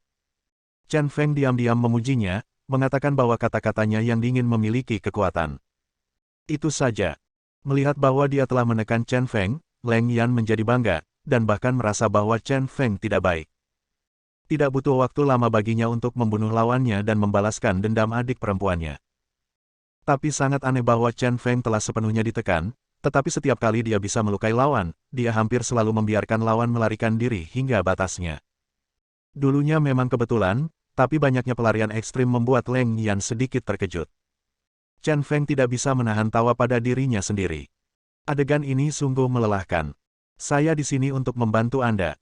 Chen Feng diam-diam memujinya, mengatakan bahwa kata-katanya yang dingin memiliki kekuatan. Itu saja. Melihat bahwa dia telah menekan Chen Feng, Leng Yan menjadi bangga, dan bahkan merasa bahwa Chen Feng tidak baik. Tidak butuh waktu lama baginya untuk membunuh lawannya dan membalaskan dendam adik perempuannya. Tapi sangat aneh bahwa Chen Feng telah sepenuhnya ditekan, tetapi setiap kali dia bisa melukai lawan, dia hampir selalu membiarkan lawan melarikan diri hingga batasnya. Dulunya memang kebetulan, tapi banyaknya pelarian ekstrim membuat Leng Yan sedikit terkejut. Chen Feng tidak bisa menahan tawa pada dirinya sendiri. Adegan ini sungguh melelahkan. Saya di sini untuk membantu Anda.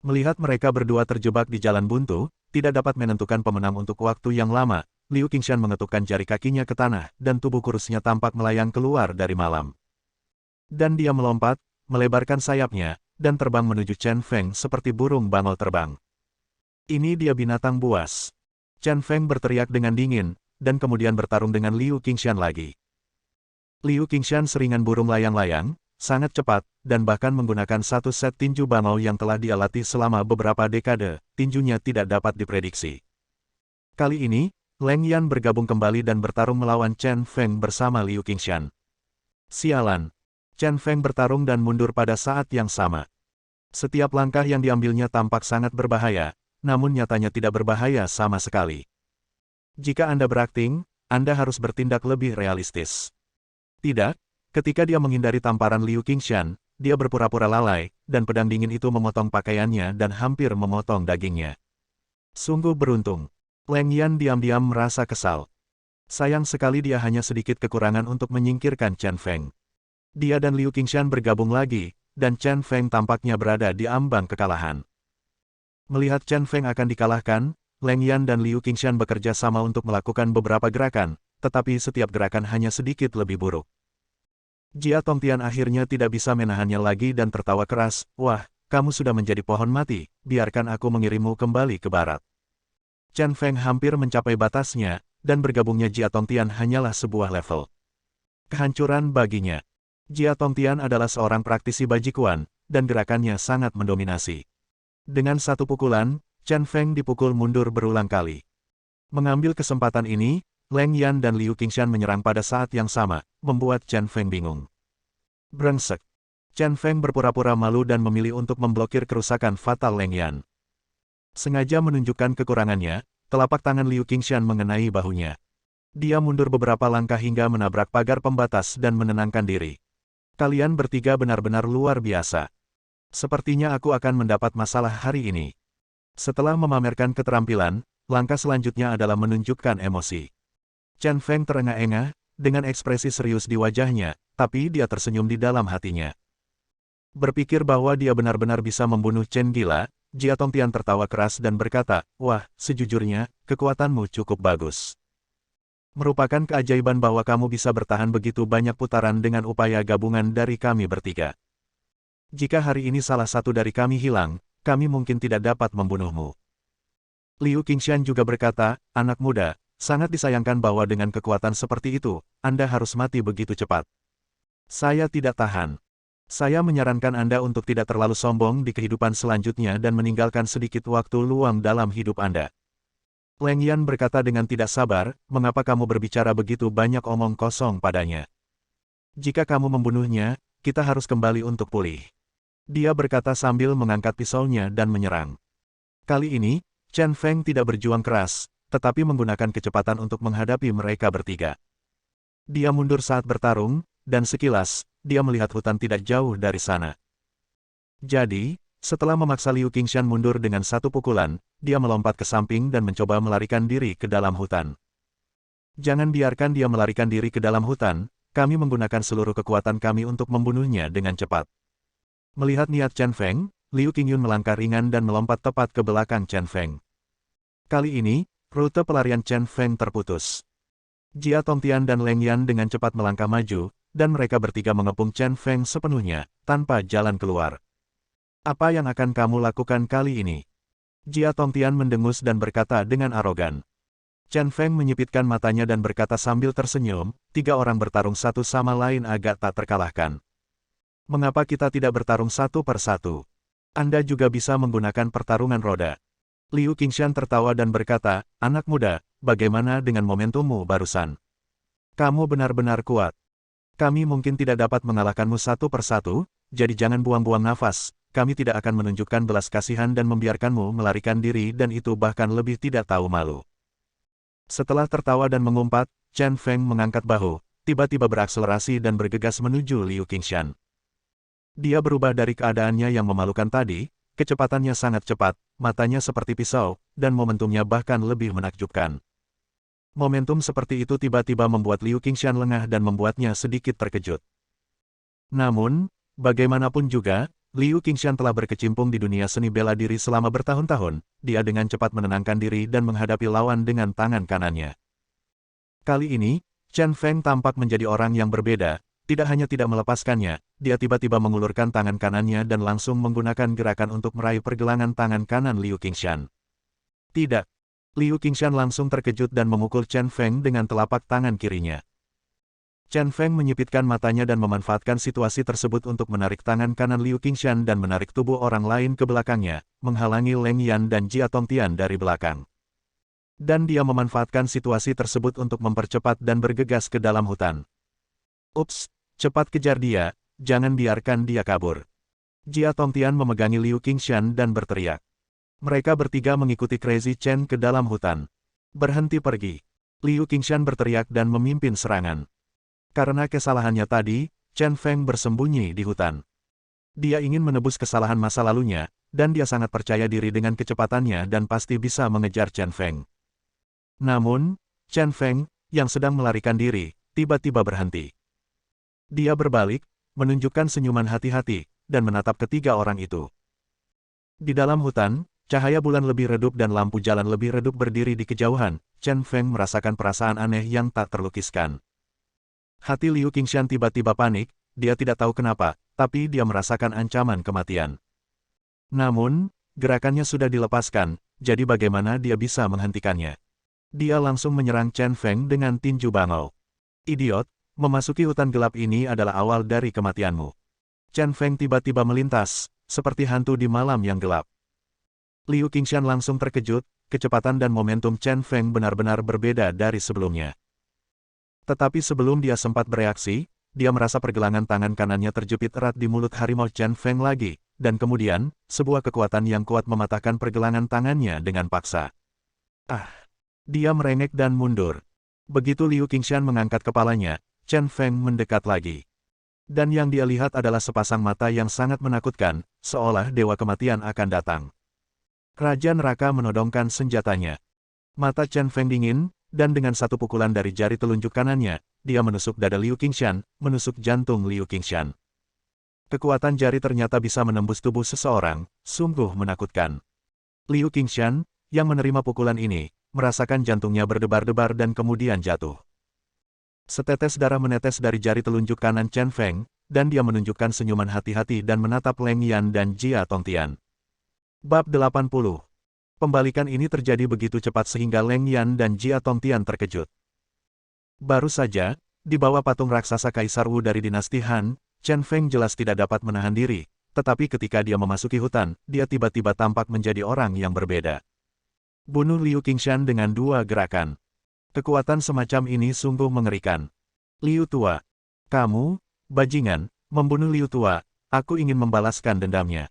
Melihat mereka berdua terjebak di jalan buntu, tidak dapat menentukan pemenang untuk waktu yang lama, Liu Qingshan mengetukkan jari kakinya ke tanah, dan tubuh kurusnya tampak melayang keluar dari malam. Dan dia melompat, melebarkan sayapnya, dan terbang menuju Chen Feng seperti burung bangau terbang. Ini dia binatang buas. Chen Feng berteriak dengan dingin, dan kemudian bertarung dengan Liu Qingshan lagi. Liu Qingshan seringan burung layang-layang, sangat cepat, dan bahkan menggunakan satu set tinju bangau yang telah dia latih selama beberapa dekade, tinjunya tidak dapat diprediksi. Kali ini, Leng Yan bergabung kembali dan bertarung melawan Chen Feng bersama Liu Qingshan. Sialan! Chen Feng bertarung dan mundur pada saat yang sama. Setiap langkah yang diambilnya tampak sangat berbahaya, namun nyatanya tidak berbahaya sama sekali. Jika Anda berakting, Anda harus bertindak lebih realistis. Tidak, ketika dia menghindari tamparan Liu Qingshan, dia berpura-pura lalai, dan pedang dingin itu memotong pakaiannya dan hampir memotong dagingnya. Sungguh beruntung. Leng Yan diam-diam merasa kesal. Sayang sekali dia hanya sedikit kekurangan untuk menyingkirkan Chen Feng. Dia dan Liu Qingshan bergabung lagi, dan Chen Feng tampaknya berada di ambang kekalahan. Melihat Chen Feng akan dikalahkan, Leng Yan dan Liu Qingshan bekerja sama untuk melakukan beberapa gerakan, tetapi setiap gerakan hanya sedikit lebih buruk. Jia Tongtian akhirnya tidak bisa menahannya lagi dan tertawa keras, "Wah, kamu sudah menjadi pohon mati, biarkan aku mengirimmu kembali ke barat." Chen Feng hampir mencapai batasnya, dan bergabungnya Jia Tongtian hanyalah sebuah level kehancuran baginya. Jia Tongtian adalah seorang praktisi bajikuan, dan gerakannya sangat mendominasi. Dengan satu pukulan, Chen Feng dipukul mundur berulang kali. Mengambil kesempatan ini, Leng Yan dan Liu Qingshan menyerang pada saat yang sama, membuat Chen Feng bingung. Brengsek! Chen Feng berpura-pura malu dan memilih untuk memblokir kerusakan fatal Leng Yan. Sengaja menunjukkan kekurangannya, telapak tangan Liu Qingshan mengenai bahunya. Dia mundur beberapa langkah hingga menabrak pagar pembatas dan menenangkan diri. Kalian bertiga benar-benar luar biasa. Sepertinya aku akan mendapat masalah hari ini. Setelah memamerkan keterampilan, langkah selanjutnya adalah menunjukkan emosi. Chen Feng terengah-engah, dengan ekspresi serius di wajahnya, tapi dia tersenyum di dalam hatinya. Berpikir bahwa dia benar-benar bisa membunuh Chen gila, Jia Tongtian tertawa keras dan berkata, "Wah, sejujurnya, kekuatanmu cukup bagus. Merupakan keajaiban bahwa kamu bisa bertahan begitu banyak putaran dengan upaya gabungan dari kami bertiga. Jika hari ini salah satu dari kami hilang, kami mungkin tidak dapat membunuhmu." Liu Qingshan juga berkata, "Anak muda, sangat disayangkan bahwa dengan kekuatan seperti itu, Anda harus mati begitu cepat. Saya tidak tahan. Saya menyarankan Anda untuk tidak terlalu sombong di kehidupan selanjutnya dan meninggalkan sedikit waktu luang dalam hidup Anda." Leng Yan berkata dengan tidak sabar, "Mengapa kamu berbicara begitu banyak omong kosong padanya? Jika kamu membunuhnya, kita harus kembali untuk pulih." Dia berkata sambil mengangkat pisaunya dan menyerang. Kali ini, Chen Feng tidak berjuang keras, tetapi menggunakan kecepatan untuk menghadapi mereka bertiga. Dia mundur saat bertarung, dan sekilas, dia melihat hutan tidak jauh dari sana. Jadi, setelah memaksa Liu Qingshan mundur dengan satu pukulan, dia melompat ke samping dan mencoba melarikan diri ke dalam hutan. "Jangan biarkan dia melarikan diri ke dalam hutan, kami menggunakan seluruh kekuatan kami untuk membunuhnya dengan cepat." Melihat niat Chen Feng, Liu Qingyun melangkah ringan dan melompat tepat ke belakang Chen Feng. Kali ini, rute pelarian Chen Feng terputus. Jia Tongtian dan Leng Yan dengan cepat melangkah maju, dan mereka bertiga mengepung Chen Feng sepenuhnya, tanpa jalan keluar. "Apa yang akan kamu lakukan kali ini?" Jia Tongtian mendengus dan berkata dengan arogan. Chen Feng menyipitkan matanya dan berkata sambil tersenyum, "Tiga orang bertarung satu sama lain agak tak terkalahkan. Mengapa kita tidak bertarung satu per satu? Anda juga bisa menggunakan pertarungan roda." Liu Qingshan tertawa dan berkata, "Anak muda, bagaimana dengan momentummu barusan? Kamu benar-benar kuat. Kami mungkin tidak dapat mengalahkanmu satu per satu, jadi jangan buang-buang nafas, kami tidak akan menunjukkan belas kasihan dan membiarkanmu melarikan diri dan itu bahkan lebih tidak tahu malu." Setelah tertawa dan mengumpat, Chen Feng mengangkat bahu, tiba-tiba berakselerasi dan bergegas menuju Liu Qingshan. Dia berubah dari keadaannya yang memalukan tadi, kecepatannya sangat cepat, matanya seperti pisau, dan momentumnya bahkan lebih menakjubkan. Momentum seperti itu tiba-tiba membuat Liu Qingshan lengah dan membuatnya sedikit terkejut. Namun, bagaimanapun juga, Liu Qingshan telah berkecimpung di dunia seni bela diri selama bertahun-tahun, dia dengan cepat menenangkan diri dan menghadapi lawan dengan tangan kanannya. Kali ini, Chen Feng tampak menjadi orang yang berbeda, tidak hanya tidak melepaskannya, dia tiba-tiba mengulurkan tangan kanannya dan langsung menggunakan gerakan untuk meraih pergelangan tangan kanan Liu Qingshan. Tidak. Liu Qingshan langsung terkejut dan memukul Chen Feng dengan telapak tangan kirinya. Chen Feng menyipitkan matanya dan memanfaatkan situasi tersebut untuk menarik tangan kanan Liu Qingshan dan menarik tubuh orang lain ke belakangnya, menghalangi Leng Yan dan Jia Tongtian dari belakang. Dan dia memanfaatkan situasi tersebut untuk mempercepat dan bergegas ke dalam hutan. Ups, cepat kejar dia, jangan biarkan dia kabur. Jia Tongtian memegangi Liu Qingshan dan berteriak. Mereka bertiga mengikuti Crazy Chen ke dalam hutan. Berhenti pergi. Liu Qingshan berteriak dan memimpin serangan. Karena kesalahannya tadi, Chen Feng bersembunyi di hutan. Dia ingin menebus kesalahan masa lalunya, dan dia sangat percaya diri dengan kecepatannya dan pasti bisa mengejar Chen Feng. Namun, Chen Feng, yang sedang melarikan diri, tiba-tiba berhenti. Dia berbalik, menunjukkan senyuman hati-hati, dan menatap ketiga orang itu. Di dalam hutan, cahaya bulan lebih redup dan lampu jalan lebih redup berdiri di kejauhan. Chen Feng merasakan perasaan aneh yang tak terlukiskan. Hati Liu Qingshan tiba-tiba panik, dia tidak tahu kenapa, tapi dia merasakan ancaman kematian. Namun, gerakannya sudah dilepaskan, jadi bagaimana dia bisa menghentikannya? Dia langsung menyerang Chen Feng dengan tinju bangau. Idiot, memasuki hutan gelap ini adalah awal dari kematianmu. Chen Feng tiba-tiba melintas, seperti hantu di malam yang gelap. Liu Qingshan langsung terkejut, kecepatan dan momentum Chen Feng benar-benar berbeda dari sebelumnya. Tetapi sebelum dia sempat bereaksi, dia merasa pergelangan tangan kanannya terjepit erat di mulut harimau Chen Feng lagi, dan kemudian, sebuah kekuatan yang kuat mematahkan pergelangan tangannya dengan paksa. Dia merengek dan mundur. Begitu Liu Qingshan mengangkat kepalanya, Chen Feng mendekat lagi. Dan yang dia lihat adalah sepasang mata yang sangat menakutkan, seolah dewa kematian akan datang. Raja Neraka menodongkan senjatanya. Mata Chen Feng dingin, dan dengan satu pukulan dari jari telunjuk kanannya, dia menusuk dada Liu Qingshan, menusuk jantung Liu Qingshan. Kekuatan jari ternyata bisa menembus tubuh seseorang, sungguh menakutkan. Liu Qingshan, yang menerima pukulan ini, merasakan jantungnya berdebar-debar dan kemudian jatuh. Setetes darah menetes dari jari telunjuk kanan Chen Feng, dan dia menunjukkan senyuman hati-hati dan menatap Leng Yan dan Jia Tongtian. Bab 80. Pembalikan ini terjadi begitu cepat sehingga Leng Yan dan Jia Tongtian terkejut. Baru saja, di bawah patung raksasa Kaisar Wu dari dinasti Han, Chen Feng jelas tidak dapat menahan diri, tetapi ketika dia memasuki hutan, dia tiba-tiba tampak menjadi orang yang berbeda. Bunuh Liu Qingshan dengan dua gerakan. Kekuatan semacam ini sungguh mengerikan. Liu Tua. Kamu, bajingan, membunuh Liu Tua, aku ingin membalaskan dendamnya.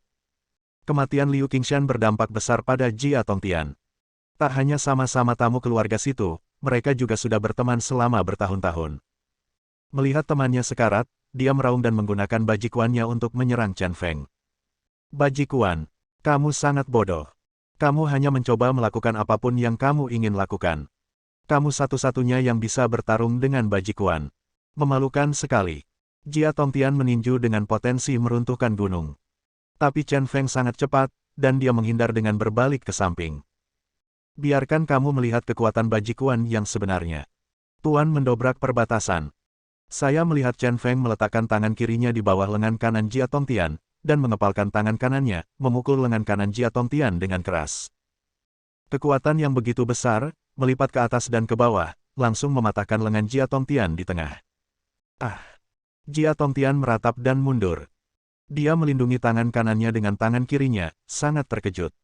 Kematian Liu Qingshan berdampak besar pada Jia Tongtian. Tak hanya sama-sama tamu keluarga situ, mereka juga sudah berteman selama bertahun-tahun. Melihat temannya sekarat, dia meraung dan menggunakan bajikuannya untuk menyerang Chen Feng. Bajikuan, kamu sangat bodoh. Kamu hanya mencoba melakukan apapun yang kamu ingin lakukan. Kamu satu-satunya yang bisa bertarung dengan bajikuan. Memalukan sekali. Jia Tongtian meninju dengan potensi meruntuhkan gunung. Tapi Chen Feng sangat cepat, dan dia menghindar dengan berbalik ke samping. Biarkan kamu melihat kekuatan bajikuan yang sebenarnya. Tuan mendobrak perbatasan. Saya melihat Chen Feng meletakkan tangan kirinya di bawah lengan kanan Jia Tongtian, dan mengepalkan tangan kanannya, memukul lengan kanan Jia Tongtian dengan keras. Kekuatan yang begitu besar, melipat ke atas dan ke bawah, langsung mematahkan lengan Jia Tongtian di tengah. Jia Tongtian meratap dan mundur. Dia melindungi tangan kanannya dengan tangan kirinya, sangat terkejut.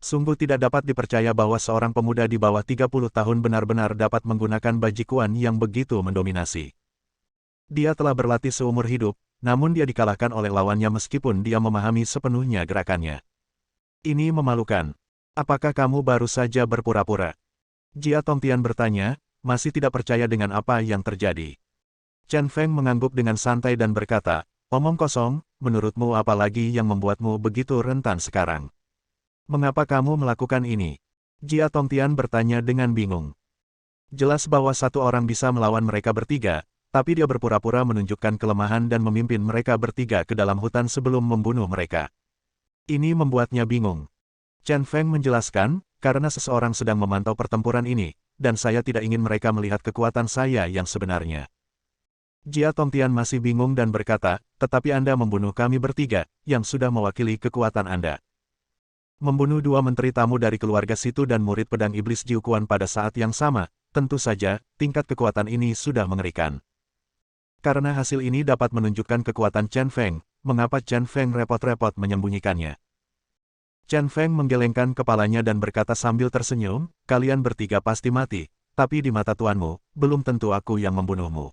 Sungguh tidak dapat dipercaya bahwa seorang pemuda di bawah 30 tahun benar-benar dapat menggunakan bajikuan yang begitu mendominasi. Dia telah berlatih seumur hidup, namun dia dikalahkan oleh lawannya meskipun dia memahami sepenuhnya gerakannya. Ini memalukan. Apakah kamu baru saja berpura-pura? Jia Tongtian bertanya, masih tidak percaya dengan apa yang terjadi. Chen Feng mengangguk dengan santai dan berkata, omong kosong, menurutmu apa lagi yang membuatmu begitu rentan sekarang? Mengapa kamu melakukan ini? Jia Tongtian bertanya dengan bingung. Jelas bahwa satu orang bisa melawan mereka bertiga, tapi dia berpura-pura menunjukkan kelemahan dan memimpin mereka bertiga ke dalam hutan sebelum membunuh mereka. Ini membuatnya bingung. Chen Feng menjelaskan, karena seseorang sedang memantau pertempuran ini, dan saya tidak ingin mereka melihat kekuatan saya yang sebenarnya. Jia Tongtian masih bingung dan berkata, tetapi Anda membunuh kami bertiga, yang sudah mewakili kekuatan Anda. Membunuh dua menteri tamu dari keluarga Situ dan murid pedang iblis Jiu Quan pada saat yang sama, tentu saja, tingkat kekuatan ini sudah mengerikan. Karena hasil ini dapat menunjukkan kekuatan Chen Feng, mengapa Chen Feng repot-repot menyembunyikannya? Chen Feng menggelengkan kepalanya dan berkata sambil tersenyum, kalian bertiga pasti mati, tapi di mata tuanmu, belum tentu aku yang membunuhmu.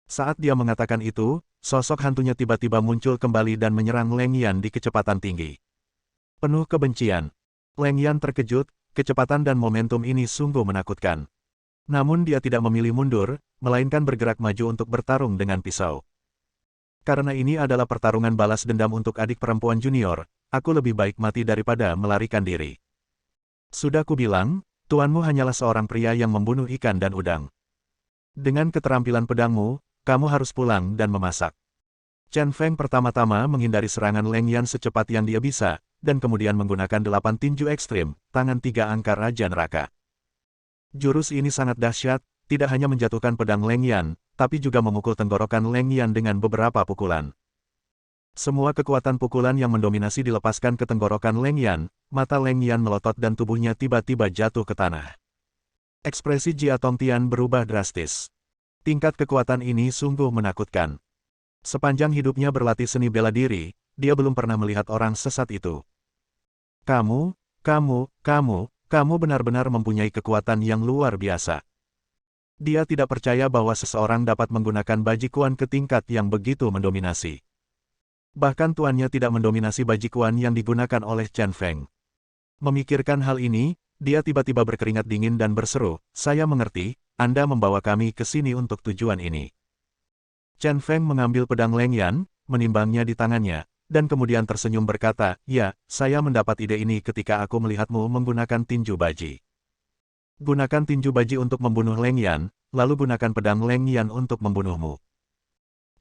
Saat dia mengatakan itu, sosok hantunya tiba-tiba muncul kembali dan menyerang Leng Yan di kecepatan tinggi. Penuh kebencian. Leng Yan terkejut, kecepatan dan momentum ini sungguh menakutkan. Namun dia tidak memilih mundur, melainkan bergerak maju untuk bertarung dengan pisau. Karena ini adalah pertarungan balas dendam untuk adik perempuan junior, aku lebih baik mati daripada melarikan diri. Sudah kubilang, tuanmu hanyalah seorang pria yang membunuh ikan dan udang. Dengan keterampilan pedangmu, kamu harus pulang dan memasak. Chen Feng pertama-tama menghindari serangan Leng Yan secepat yang dia bisa, dan kemudian menggunakan 8 tinju ekstrim, tangan 3 angka Raja Neraka. Jurus ini sangat dahsyat, tidak hanya menjatuhkan pedang Leng Yan, tapi juga memukul tenggorokan Leng Yan dengan beberapa pukulan. Semua kekuatan pukulan yang mendominasi dilepaskan ke tenggorokan Leng Yan, mata Leng Yan melotot dan tubuhnya tiba-tiba jatuh ke tanah. Ekspresi Jia Tongtian berubah drastis. Tingkat kekuatan ini sungguh menakutkan. Sepanjang hidupnya berlatih seni bela diri, dia belum pernah melihat orang sesat itu. Kamu benar-benar mempunyai kekuatan yang luar biasa. Dia tidak percaya bahwa seseorang dapat menggunakan bajikuan ke tingkat yang begitu mendominasi. Bahkan tuannya tidak mendominasi bajikuan yang digunakan oleh Chen Feng. Memikirkan hal ini, dia tiba-tiba berkeringat dingin dan berseru, saya mengerti, Anda membawa kami ke sini untuk tujuan ini. Chen Feng mengambil pedang Leng Yan, menimbangnya di tangannya, dan kemudian tersenyum berkata, ya, saya mendapat ide ini ketika aku melihatmu menggunakan tinju baji. Gunakan tinju baji untuk membunuh Leng Yan, lalu gunakan pedang Leng Yan untuk membunuhmu.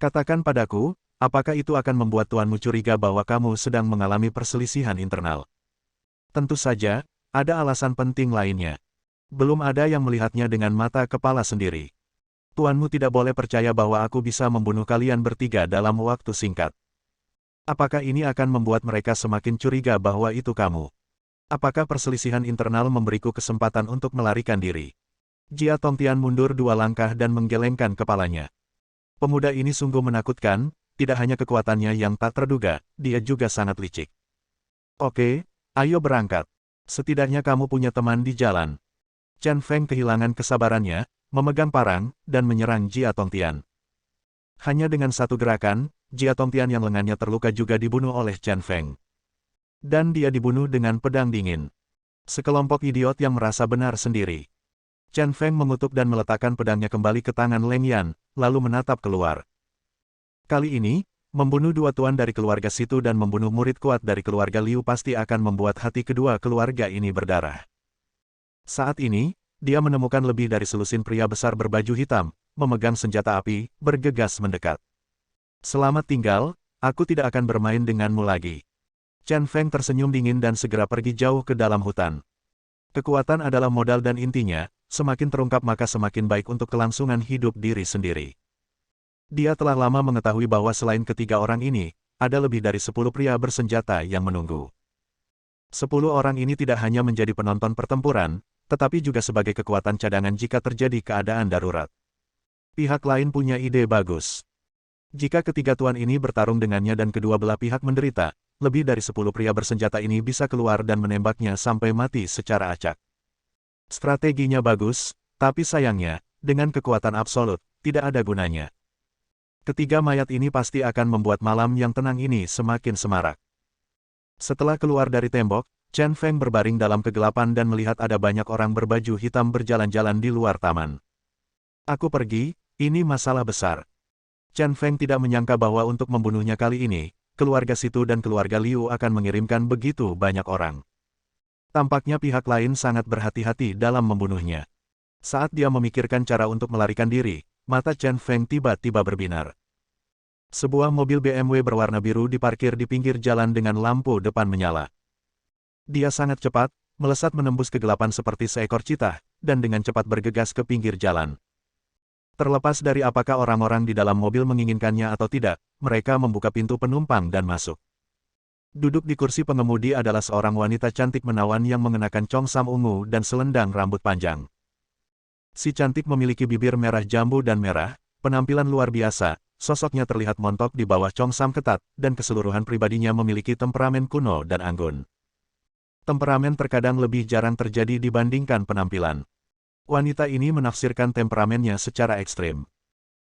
Katakan padaku, apakah itu akan membuat tuanmu curiga bahwa kamu sedang mengalami perselisihan internal? Tentu saja, ada alasan penting lainnya. Belum ada yang melihatnya dengan mata kepala sendiri. Tuanmu tidak boleh percaya bahwa aku bisa membunuh kalian bertiga dalam waktu singkat. Apakah ini akan membuat mereka semakin curiga bahwa itu kamu? Apakah perselisihan internal memberiku kesempatan untuk melarikan diri? Jia Tongtian mundur 2 langkah dan menggelengkan kepalanya. Pemuda ini sungguh menakutkan, tidak hanya kekuatannya yang tak terduga, dia juga sangat licik. Oke, ayo berangkat. Setidaknya kamu punya teman di jalan. Chen Feng kehilangan kesabarannya, memegang parang, dan menyerang Jia Tongtian. Hanya dengan satu gerakan, Jia Tongtian yang lengannya terluka juga dibunuh oleh Chen Feng. Dan dia dibunuh dengan pedang dingin. Sekelompok idiot yang merasa benar sendiri. Chen Feng mengutuk dan meletakkan pedangnya kembali ke tangan Leng Yan, lalu menatap keluar. Kali ini, membunuh 2 tuan dari keluarga Situ dan membunuh murid kuat dari keluarga Liu pasti akan membuat hati kedua keluarga ini berdarah. Saat ini, dia menemukan lebih dari selusin pria besar berbaju hitam, memegang senjata api, bergegas mendekat. Selamat tinggal, aku tidak akan bermain denganmu lagi. Chen Feng tersenyum dingin dan segera pergi jauh ke dalam hutan. Kekuatan adalah modal dan intinya, semakin terungkap maka semakin baik untuk kelangsungan hidup diri sendiri. Dia telah lama mengetahui bahwa selain ketiga orang ini, ada lebih dari 10 pria bersenjata yang menunggu. 10 orang ini tidak hanya menjadi penonton pertempuran, tetapi juga sebagai kekuatan cadangan jika terjadi keadaan darurat. Pihak lain punya ide bagus. Jika ketiga tuan ini bertarung dengannya dan kedua belah pihak menderita, lebih dari 10 pria bersenjata ini bisa keluar dan menembaknya sampai mati secara acak. Strateginya bagus, tapi sayangnya, dengan kekuatan absolut, tidak ada gunanya. Ketiga mayat ini pasti akan membuat malam yang tenang ini semakin semarak. Setelah keluar dari tembok, Chen Feng berbaring dalam kegelapan dan melihat ada banyak orang berbaju hitam berjalan-jalan di luar taman. Aku pergi, ini masalah besar. Chen Feng tidak menyangka bahwa untuk membunuhnya kali ini, keluarga Situ dan keluarga Liu akan mengirimkan begitu banyak orang. Tampaknya pihak lain sangat berhati-hati dalam membunuhnya. Saat dia memikirkan cara untuk melarikan diri, mata Chen Feng tiba-tiba berbinar. Sebuah mobil BMW berwarna biru diparkir di pinggir jalan dengan lampu depan menyala. Dia sangat cepat, melesat menembus kegelapan seperti seekor cheetah, dan dengan cepat bergegas ke pinggir jalan. Terlepas dari apakah orang-orang di dalam mobil menginginkannya atau tidak, mereka membuka pintu penumpang dan masuk. Duduk di kursi pengemudi adalah seorang wanita cantik menawan yang mengenakan congsam ungu dan selendang rambut panjang. Si cantik memiliki bibir merah jambu dan merah, penampilan luar biasa, sosoknya terlihat montok di bawah congsam ketat, dan keseluruhan pribadinya memiliki temperamen kuno dan anggun. Temperamen terkadang lebih jarang terjadi dibandingkan penampilan. Wanita ini menafsirkan temperamennya secara ekstrim.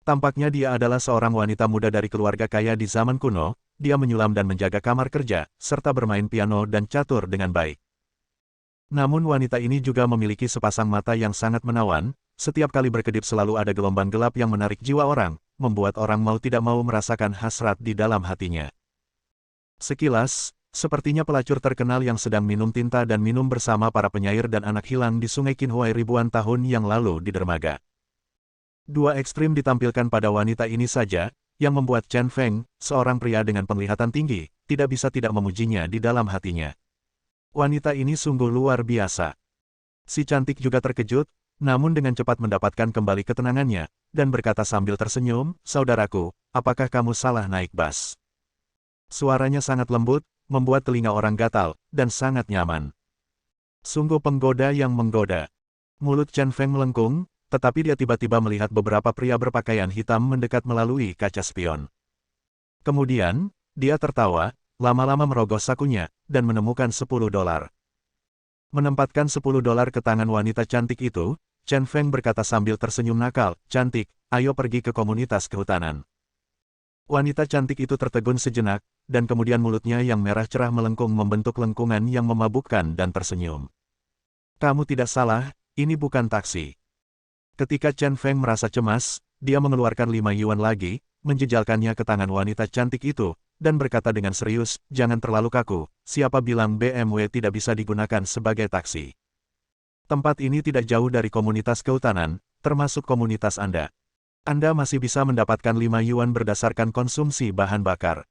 Tampaknya dia adalah seorang wanita muda dari keluarga kaya di zaman kuno, dia menyulam dan menjaga kamar kerja, serta bermain piano dan catur dengan baik. Namun wanita ini juga memiliki sepasang mata yang sangat menawan, setiap kali berkedip selalu ada gelombang gelap yang menarik jiwa orang, membuat orang mau tidak mau merasakan hasrat di dalam hatinya. Sekilas, sepertinya pelacur terkenal yang sedang minum tinta dan minum bersama para penyair dan anak hilang di Sungai Qinhuai ribuan tahun yang lalu di dermaga. Dua ekstrim ditampilkan pada wanita ini saja, yang membuat Chen Feng, seorang pria dengan penglihatan tinggi, tidak bisa tidak memujinya di dalam hatinya. Wanita ini sungguh luar biasa. Si cantik juga terkejut, namun dengan cepat mendapatkan kembali ketenangannya, dan berkata sambil tersenyum, "Saudaraku, apakah kamu salah naik bas?" Suaranya sangat lembut, membuat telinga orang gatal, dan sangat nyaman. Sungguh penggoda yang menggoda. Mulut Chen Feng melengkung, tetapi dia tiba-tiba melihat beberapa pria berpakaian hitam mendekat melalui kaca spion. Kemudian, dia tertawa, lama-lama merogoh sakunya, dan menemukan $10. Menempatkan $10 ke tangan wanita cantik itu, Chen Feng berkata sambil tersenyum nakal, "Cantik, ayo pergi ke komunitas kehutanan." Wanita cantik itu tertegun sejenak, dan kemudian mulutnya yang merah cerah melengkung membentuk lengkungan yang memabukkan dan tersenyum. "Kamu tidak salah, ini bukan taksi." Ketika Chen Feng merasa cemas, dia mengeluarkan 5 yuan lagi, menjejalkannya ke tangan wanita cantik itu, dan berkata dengan serius, "Jangan terlalu kaku, siapa bilang BMW tidak bisa digunakan sebagai taksi? Tempat ini tidak jauh dari komunitas kehutanan, termasuk komunitas Anda. Anda masih bisa mendapatkan 5 yuan berdasarkan konsumsi bahan bakar.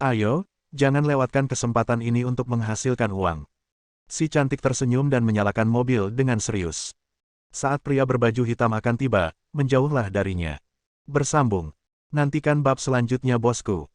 Ayo, jangan lewatkan kesempatan ini untuk menghasilkan uang." Si cantik tersenyum dan menyalakan mobil dengan serius. Saat pria berbaju hitam akan tiba, menjauhlah darinya. Bersambung. Nantikan bab selanjutnya bosku.